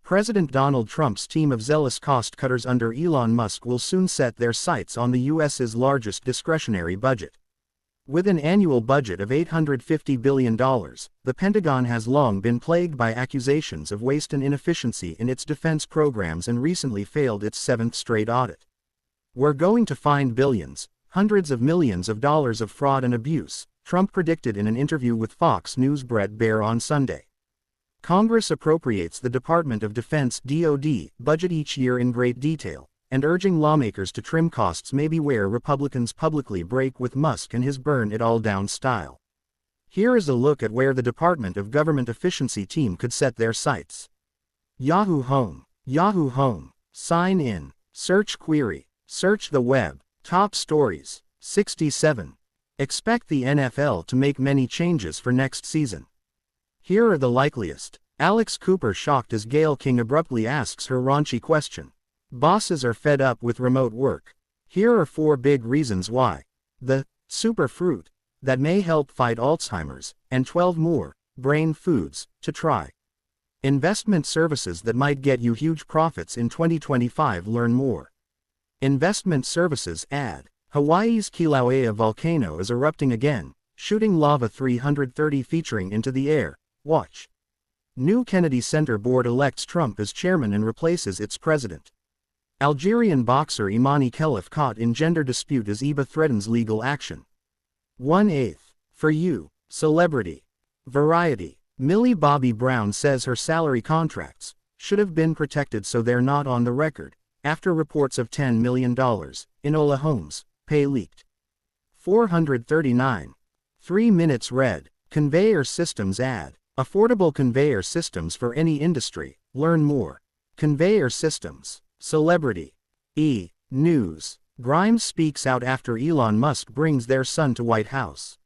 President Donald Trump's team of zealous cost-cutters under Elon Musk will soon set their sights on the U.S.'s largest discretionary budget. With an annual budget of $850 billion, the Pentagon has long been plagued by accusations of waste and inefficiency in its defense programs and recently failed its seventh straight audit. "We're going to find billions, hundreds of millions of dollars of fraud and abuse," Trump predicted in an interview with Fox News' Bret Baier on Sunday. Congress appropriates the Department of Defense (DOD) budget each year in great detail, and urging lawmakers to trim costs may be where Republicans publicly break with Musk and his burn-it-all-down style. Here is a look at where the Department of Government Efficiency team could set their sights. Yahoo Home. Yahoo Home. Sign in. Search query. Search the web. Top stories. 67. Expect the NFL to make many changes for next season. Here are the likeliest. Alex Cooper shocked as Gayle King abruptly asks her raunchy question. Bosses are fed up with remote work. Here are 4 big reasons why. The superfruit that may help fight Alzheimer's, and 12 more brain foods to try. Investment services that might get you huge profits in 2025. Learn more. Investment services ad. Hawaii's Kilauea volcano is erupting again, shooting lava 330 featuring into the air. Watch. New Kennedy Center board elects Trump as chairman and replaces its president. Algerian boxer Imani Khelif caught in gender dispute as Eba threatens legal action. 1/8. For you, celebrity. Variety. Millie Bobby Brown says her salary contracts should have been protected so they're not on the record, after reports of $10 million in Ola Homes pay leaked. 439. 3 minutes read. Conveyor systems ad. Affordable conveyor systems for any industry. Learn more. Conveyor systems. Celebrity. News. Grimes speaks out after Elon Musk brings their son to White House.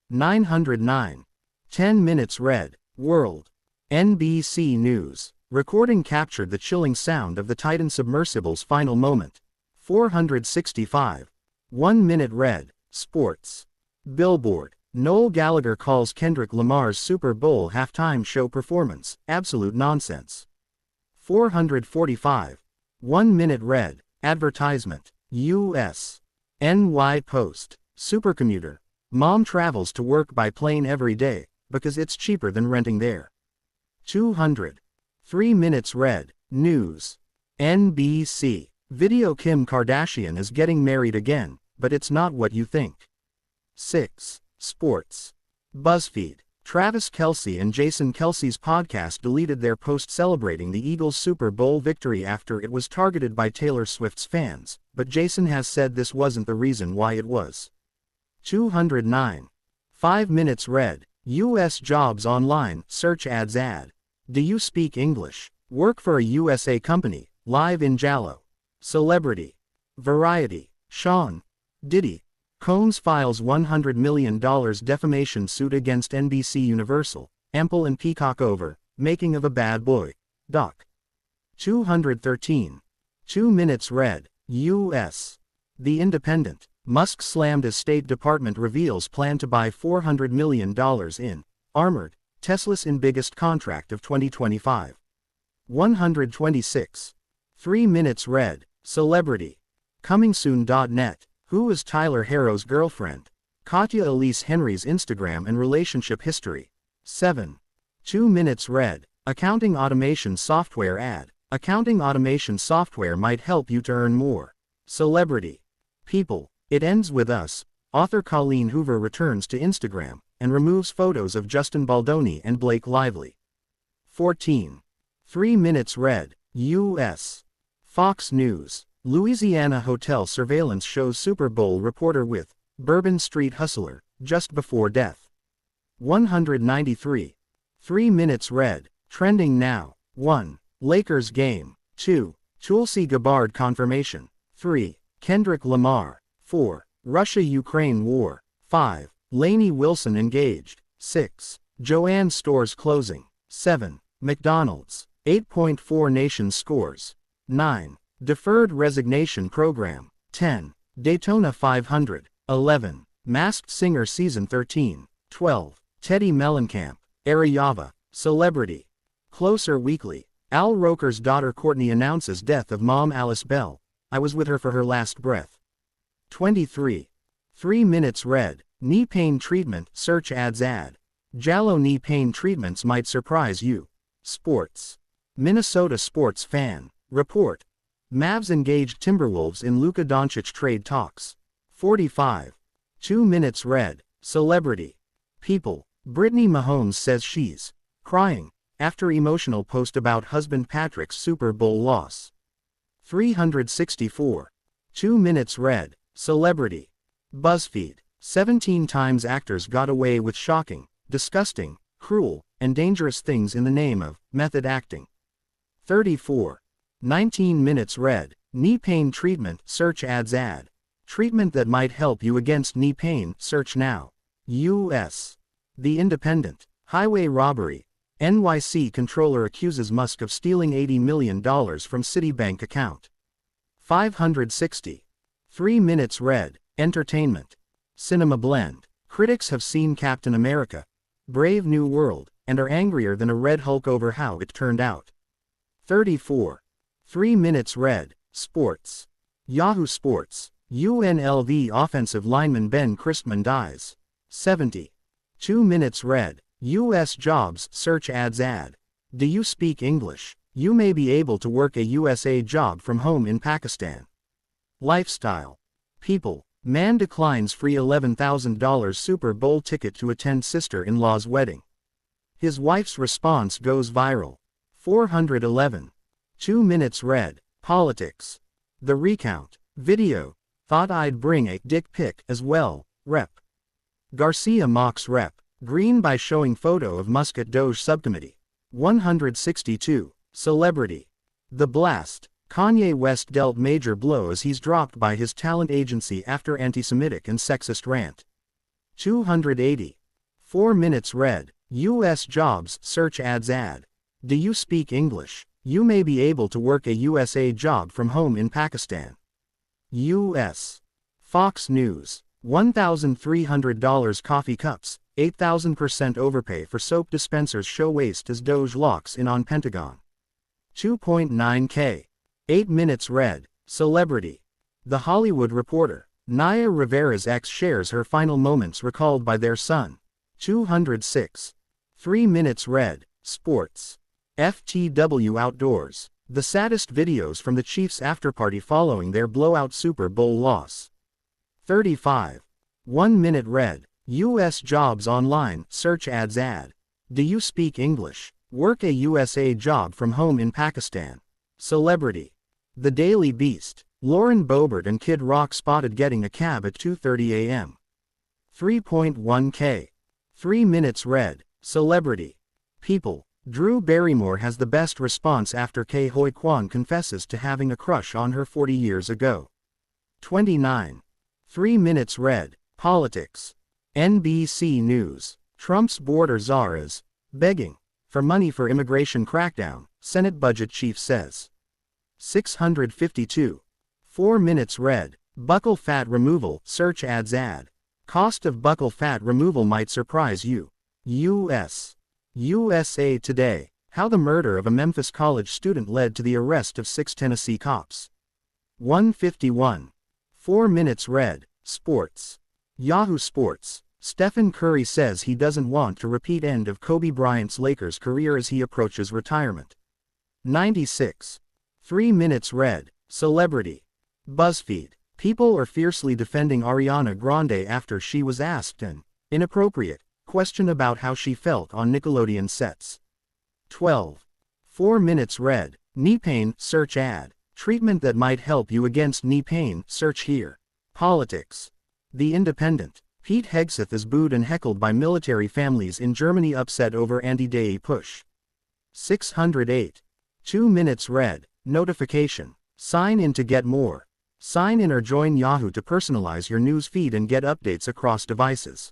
909. 10 minutes read. World. NBC News. Recording captured the chilling sound of the Titan submersible's final moment. 465. 1 minute read. Sports. Billboard. Noel Gallagher calls Kendrick Lamar's Super Bowl halftime show performance absolute nonsense. 445. 1 minute read. Advertisement. U.S. NY Post. Supercommuter. Mom travels to work by plane every day, because it's cheaper than renting there. 200. 3 minutes read. News. NBC. Video. Kim Kardashian is getting married again, but it's not what you think. 6. Sports. BuzzFeed. Travis Kelce and Jason Kelce's podcast deleted their post celebrating the Eagles' Super Bowl victory after it was targeted by Taylor Swift's fans, but Jason has said this wasn't the reason why it was. 209. 5 minutes read. U.S. Jobs Online search ads ad. Do you speak English? Work for a USA company, live in Jallo. Celebrity. Variety. Sean Diddy Combs files $100 million defamation suit against NBC Universal, Ample and Peacock over making of a bad boy. Doc. 213. 2 minutes read. U.S. The Independent. Musk slammed as State Department reveals plan to buy $400 million in armored Teslas in biggest contract of 2025. 126. 3 minutes read. Celebrity. ComingSoon.net. Who is Tyler Harrow's girlfriend? Katya Elise Henry's Instagram and relationship history. 7. 2 minutes read. Accounting automation software ad. Accounting automation software might help you to earn more. Celebrity. People. It ends with us. Author Colleen Hoover returns to Instagram and removes photos of Justin Baldoni and Blake Lively. 14. 3 minutes read. U.S. Fox News. Louisiana hotel surveillance shows Super Bowl reporter with Bourbon Street hustler just before death. 193. 3 minutes read. Trending now. 1. Lakers game. 2. Tulsi Gabbard confirmation. 3. Kendrick Lamar. 4. Russia-Ukraine war. 5. Lainey Wilson engaged. 6. Joanne stores closing. 7. McDonald's. 8.4 nation scores. 9. Deferred resignation program. 10. Daytona 500. 11. Masked Singer season 13. 12. Teddy Mellencamp. Ariyava. Celebrity. Closer weekly. Al Roker's daughter Courtney announces death of mom Alice Bell. I was with her for her last breath. 23. 3 minutes read. Knee pain treatment, search ads ad. Jallow knee pain treatments might surprise you. Sports. Minnesota sports fan. Report. Mavs engaged Timberwolves in Luka Doncic trade talks. 45. 2 minutes read. Celebrity. People. Brittany Mahomes says she's crying after emotional post about husband Patrick's Super Bowl loss. 364. 2 minutes read. Celebrity. BuzzFeed. 17 times actors got away with shocking, disgusting, cruel, and dangerous things in the name of method acting. 34. 19 minutes read. Knee pain treatment, search ads ad. Treatment that might help you against knee pain, search now. U.S. The Independent. Highway robbery. NYC controller accuses Musk of stealing $80 million from Citibank account. 560. 3 minutes read. Entertainment. Cinema blend. Critics have seen Captain America, Brave New World, and are angrier than a Red Hulk over how it turned out. 34. 3 minutes read. Sports. Yahoo Sports. UNLV offensive lineman Ben Christman dies. 70. 2 minutes read. U.S. jobs search ads ad. Do you speak English? You may be able to work a USA job from home in Pakistan. Lifestyle. People. Man declines free $11,000 Super Bowl ticket to attend sister-in-law's wedding. His wife's response goes viral. 411. 2 minutes read. Politics. The recount. Video. Thought I'd bring a dick pic as well. Rep. Garcia mocks Rep. Green by showing photo of Musk at DOGE subcommittee. 162. Celebrity. The Blast. Kanye West dealt major blow as he's dropped by his talent agency after anti-Semitic and sexist rant. 280. 4 minutes read. U.S. jobs search ads ad. Do you speak English? You may be able to work a USA job from home in Pakistan. U.S. Fox News. $1,300 coffee cups, 8,000% overpay for soap dispensers show waste as DOGE locks in on Pentagon. 2.9K. 8 minutes read. Celebrity. The Hollywood Reporter. Naya Rivera's ex shares her final moments recalled by their son. 206. 3 minutes read. Sports. FTW Outdoors. The saddest videos from the Chiefs afterparty following their blowout Super Bowl loss. 35. 1 minute read. U.S. jobs online, search ads ad. Do you speak English? Work a USA job from home in Pakistan. Celebrity. The Daily Beast. Lauren Boebert and Kid Rock spotted getting a cab at 2:30 a.m. 3.1K. 3 minutes read. Celebrity. People. Drew Barrymore has the best response after Ke Huy Quan confesses to having a crush on her 40 years ago. 29. 3 minutes read. Politics. NBC News. Trump's border czar is begging for money for immigration crackdown, Senate budget chief says. 652. 4 minutes read. Buccal fat removal, search ads ad. Cost of buccal fat removal might surprise you. U.S. USA Today. How the murder of a Memphis college student led to the arrest of 6 Tennessee cops. 151. 4 minutes read. Sports. Yahoo Sports. Stephen Curry says he doesn't want to repeat end of Kobe Bryant's Lakers career as he approaches retirement. 96. 3 minutes read. Celebrity. BuzzFeed. People are fiercely defending Ariana Grande after she was asked an inappropriate question about how she felt on Nickelodeon sets. 12. 4 minutes read. Knee pain, search ad. Treatment that might help you against knee pain, search here. Politics. The Independent. Pete Hegseth is booed and heckled by military families in Germany upset over anti-DAE push. 608. 2 minutes read. Notification. Sign in to get more. Sign in or join Yahoo to personalize your news feed and get updates across devices.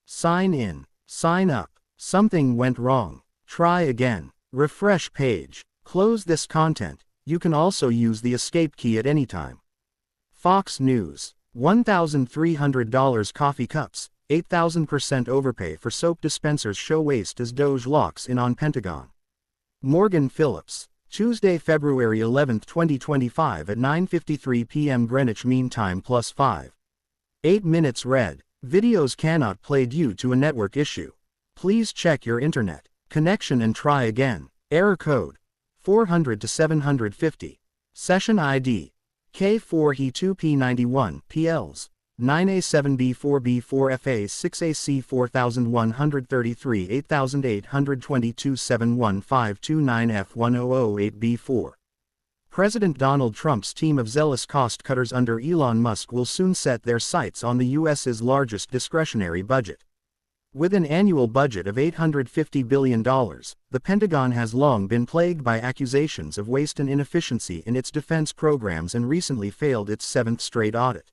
Sign in. Sign up. Something went wrong. Try again. Refresh page. Close this content. You can also use the escape key at any time. Fox News. $1,300 coffee cups, 8,000% overpay for soap dispensers show waste as DOGE locks in on Pentagon. Morgan Phillips. Tuesday, February 11, 2025 at 9:53 p.m. Greenwich Mean Time +5. 8 minutes read. Videos cannot play due to a network issue. Please check your internet connection and try again. Error code 400 to 750. Session ID K4He2P91 PLs 9A7B4B4FA6AC4133 8822715229F1008B4. President Donald Trump's team of zealous cost-cutters under Elon Musk will soon set their sights on the U.S.'s largest discretionary budget. With an annual budget of $850 billion, the Pentagon has long been plagued by accusations of waste and inefficiency in its defense programs and recently failed its 7th straight audit.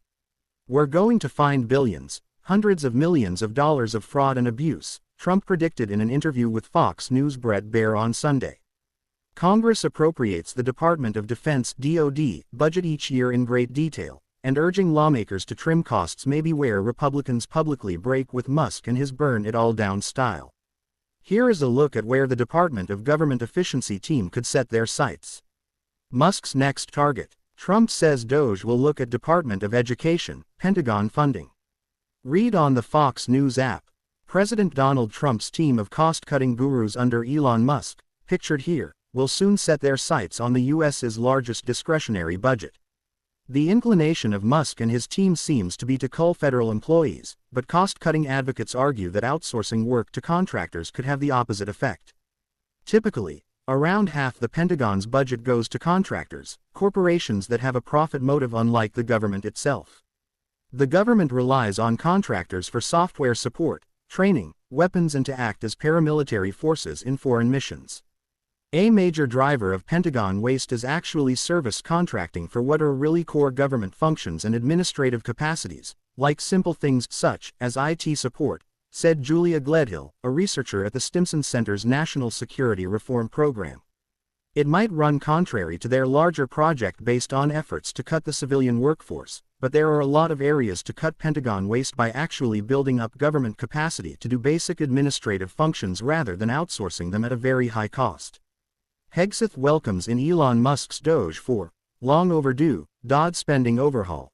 "We're going to find billions, hundreds of millions of dollars of fraud and abuse," Trump predicted in an interview with Fox News' Bret Baier on Sunday. Congress appropriates the Department of Defense (DOD) budget each year in great detail, and urging lawmakers to trim costs may be where Republicans publicly break with Musk and his burn-it-all-down style. Here is a look at where the Department of Government Efficiency team could set their sights. Musk's next target. Trump says DOGE will look at Department of Education, Pentagon funding. Read on the Fox News app. President Donald Trump's team of cost-cutting gurus under Elon Musk, pictured here, will soon set their sights on the U.S.'s largest discretionary budget. The inclination of Musk and his team seems to be to cull federal employees, but cost-cutting advocates argue that outsourcing work to contractors could have the opposite effect. Typically, around half the Pentagon's budget goes to contractors, corporations that have a profit motive unlike the government itself. The government relies on contractors for software support, training, weapons and to act as paramilitary forces in foreign missions. A major driver of Pentagon waste is actually service contracting for what are really core government functions and administrative capacities, like simple things such as IT support, said Julia Gledhill, a researcher at the Stimson Center's National Security Reform Program. It might run contrary to their larger project based on efforts to cut the civilian workforce, but there are a lot of areas to cut Pentagon waste by actually building up government capacity to do basic administrative functions rather than outsourcing them at a very high cost. Hegseth welcomes in Elon Musk's DOGE for long overdue DOD spending overhaul.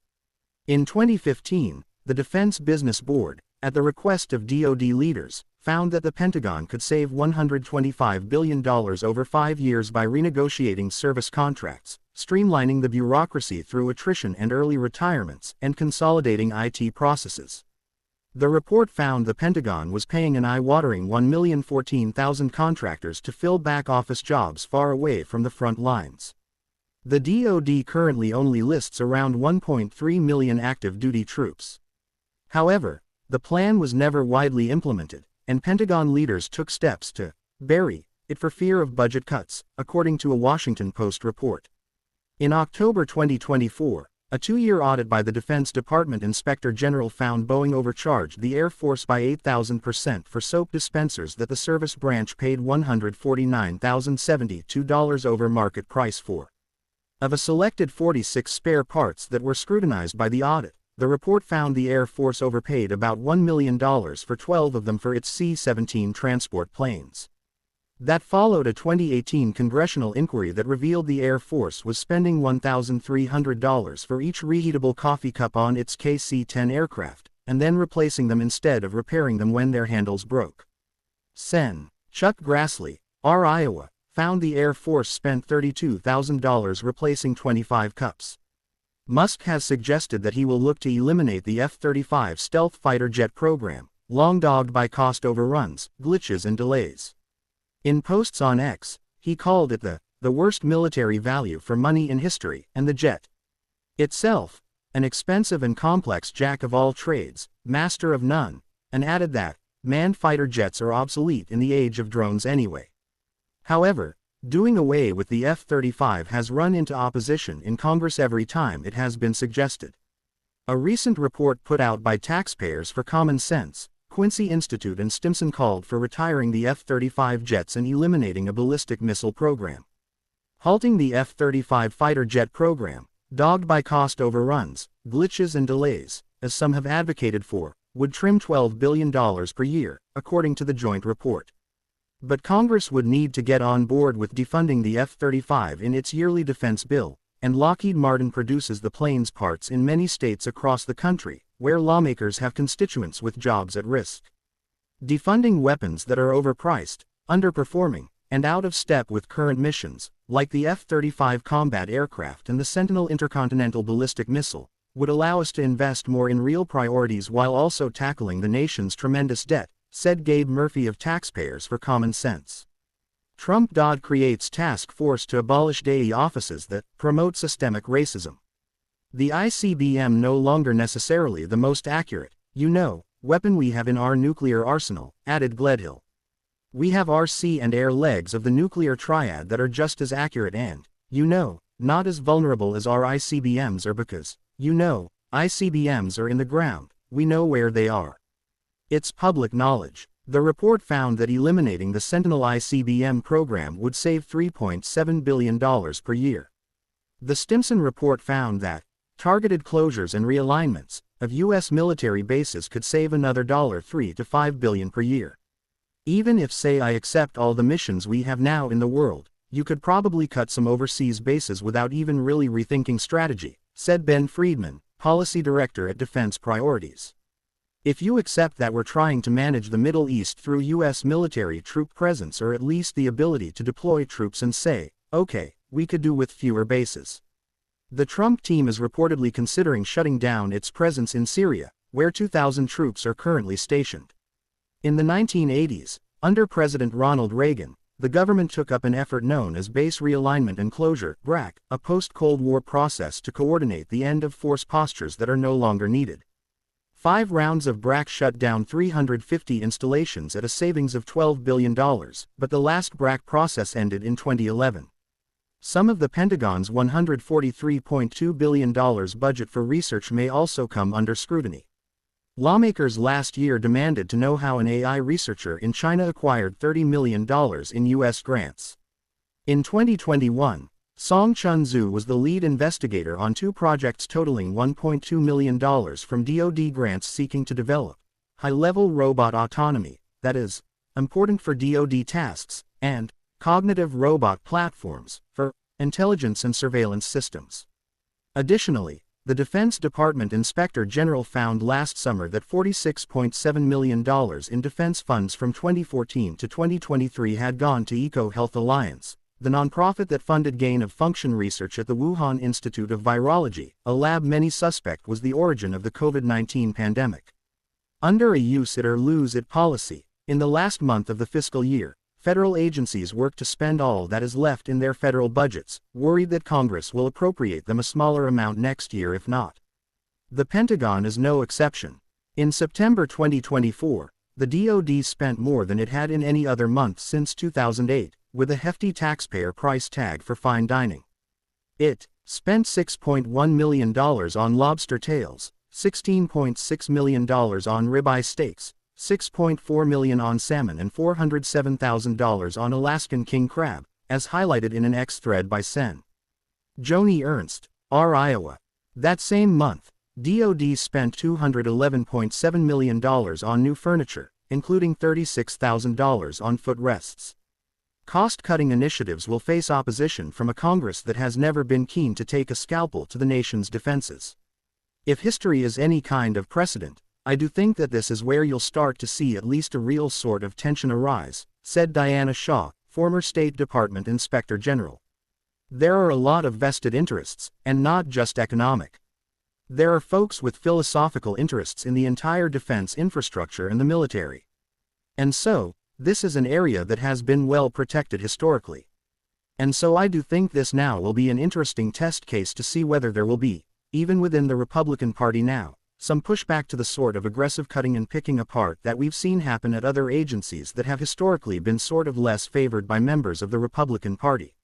In 2015, the Defense Business Board, at the request of DoD leaders, found that the Pentagon could save $125 billion over 5 years by renegotiating service contracts, streamlining the bureaucracy through attrition and early retirements, and consolidating IT processes. The report found the Pentagon was paying an eye-watering 1,014,000 contractors to fill back-office jobs far away from the front lines. The DoD currently only lists around 1.3 million active duty troops. However, the plan was never widely implemented, and Pentagon leaders took steps to bury it for fear of budget cuts, according to a Washington Post report. In October 2024, a 2-year audit by the Defense Department Inspector General found Boeing overcharged the Air Force by 8,000% for soap dispensers that the service branch paid $149,072 over market price for. Of a selected 46 spare parts that were scrutinized by the audit, the report found the Air Force overpaid about $1 million for 12 of them for its C-17 transport planes. That followed a 2018 congressional inquiry that revealed the Air Force was spending $1,300 for each reheatable coffee cup on its KC-10 aircraft, and then replacing them instead of repairing them when their handles broke. Sen. Chuck Grassley, R. Iowa, found the Air Force spent $32,000 replacing 25 cups. Musk has suggested that he will look to eliminate the F-35 stealth fighter jet program, long dogged by cost overruns, glitches and delays. In posts on X, he called it the worst military value for money in history, and the jet itself, an expensive and complex jack of all trades, master of none, and added that manned fighter jets are obsolete in the age of drones anyway. However, doing away with the F-35 has run into opposition in Congress every time it has been suggested. A recent report put out by Taxpayers for Common Sense, Quincy Institute and Stimson called for retiring the F-35 jets and eliminating a ballistic missile program. Halting the F-35 fighter jet program, dogged by cost overruns, glitches and delays, as some have advocated for, would trim $12 billion per year, according to the joint report. But Congress would need to get on board with defunding the F-35 in its yearly defense bill, and Lockheed Martin produces the plane's parts in many states across the country, where lawmakers have constituents with jobs at risk. Defunding weapons that are overpriced, underperforming, and out of step with current missions, like the F-35 combat aircraft and the Sentinel intercontinental ballistic missile, would allow us to invest more in real priorities while also tackling the nation's tremendous debt, said Gabe Murphy of Taxpayers for Common Sense. Trump-DOGE creates task force to abolish DAE offices that promote systemic racism. The ICBM no longer necessarily the most accurate, weapon we have in our nuclear arsenal, added Gledhill. We have our sea and air legs of the nuclear triad that are just as accurate and, not as vulnerable as our ICBMs are because, ICBMs are in the ground, we know where they are. It's public knowledge. The report found that eliminating the Sentinel ICBM program would save $3.7 billion per year. The Stimson report found that targeted closures and realignments of U.S. military bases could save another $3 to $5 billion per year. Even if, say, I accept all the missions we have now in the world, you could probably cut some overseas bases without even really rethinking strategy, said Ben Friedman, policy director at Defense Priorities. If you accept that we're trying to manage the Middle East through U.S. military troop presence or at least the ability to deploy troops and say, okay, we could do with fewer bases. The Trump team is reportedly considering shutting down its presence in Syria, where 2,000 troops are currently stationed. In the 1980s, under President Ronald Reagan, the government took up an effort known as Base Realignment and Closure, BRAC, a post-Cold War process to coordinate the end-of-force postures that are no longer needed. 5 rounds of BRAC shut down 350 installations at a savings of $12 billion, but the last BRAC process ended in 2011. Some of the Pentagon's $143.2 billion budget for research may also come under scrutiny. Lawmakers last year demanded to know how an AI researcher in China acquired $30 million in U.S. grants. In 2021, Song Chun-Zhu was the lead investigator on 2 projects totaling $1.2 million from DOD grants seeking to develop high-level robot autonomy, that is, important for DOD tasks, and cognitive robot platforms for intelligence and surveillance systems. Additionally, the Defense Department Inspector General found last summer that $46.7 million in defense funds from 2014 to 2023 had gone to EcoHealth Alliance, the nonprofit that funded gain-of-function research at the Wuhan Institute of Virology, a lab many suspect was the origin of the COVID-19 pandemic. Under a use it or lose it policy, in the last month of the fiscal year, federal agencies work to spend all that is left in their federal budgets, worried that Congress will appropriate them a smaller amount next year if not. The Pentagon is no exception. In September 2024, the DOD spent more than it had in any other month since 2008, with a hefty taxpayer price tag for fine dining. It spent $6.1 million on lobster tails, $16.6 million on ribeye steaks, $6.4 million on salmon and $407,000 on Alaskan king crab, as highlighted in an X thread by Sen. Joni Ernst, R. Iowa. That same month, DOD spent $211.7 million on new furniture, including $36,000 on footrests. Cost-cutting initiatives will face opposition from a Congress that has never been keen to take a scalpel to the nation's defenses. If history is any kind of precedent, I do think that this is where you'll start to see at least a real sort of tension arise, said Diana Shaw, former State Department Inspector General. There are a lot of vested interests, and not just economic. There are folks with philosophical interests in the entire defense infrastructure and the military. And so, this is an area that has been well protected historically. And so I do think this now will be an interesting test case to see whether there will be, even within the Republican Party now, some pushback to the sort of aggressive cutting and picking apart that we've seen happen at other agencies that have historically been sort of less favored by members of the Republican Party.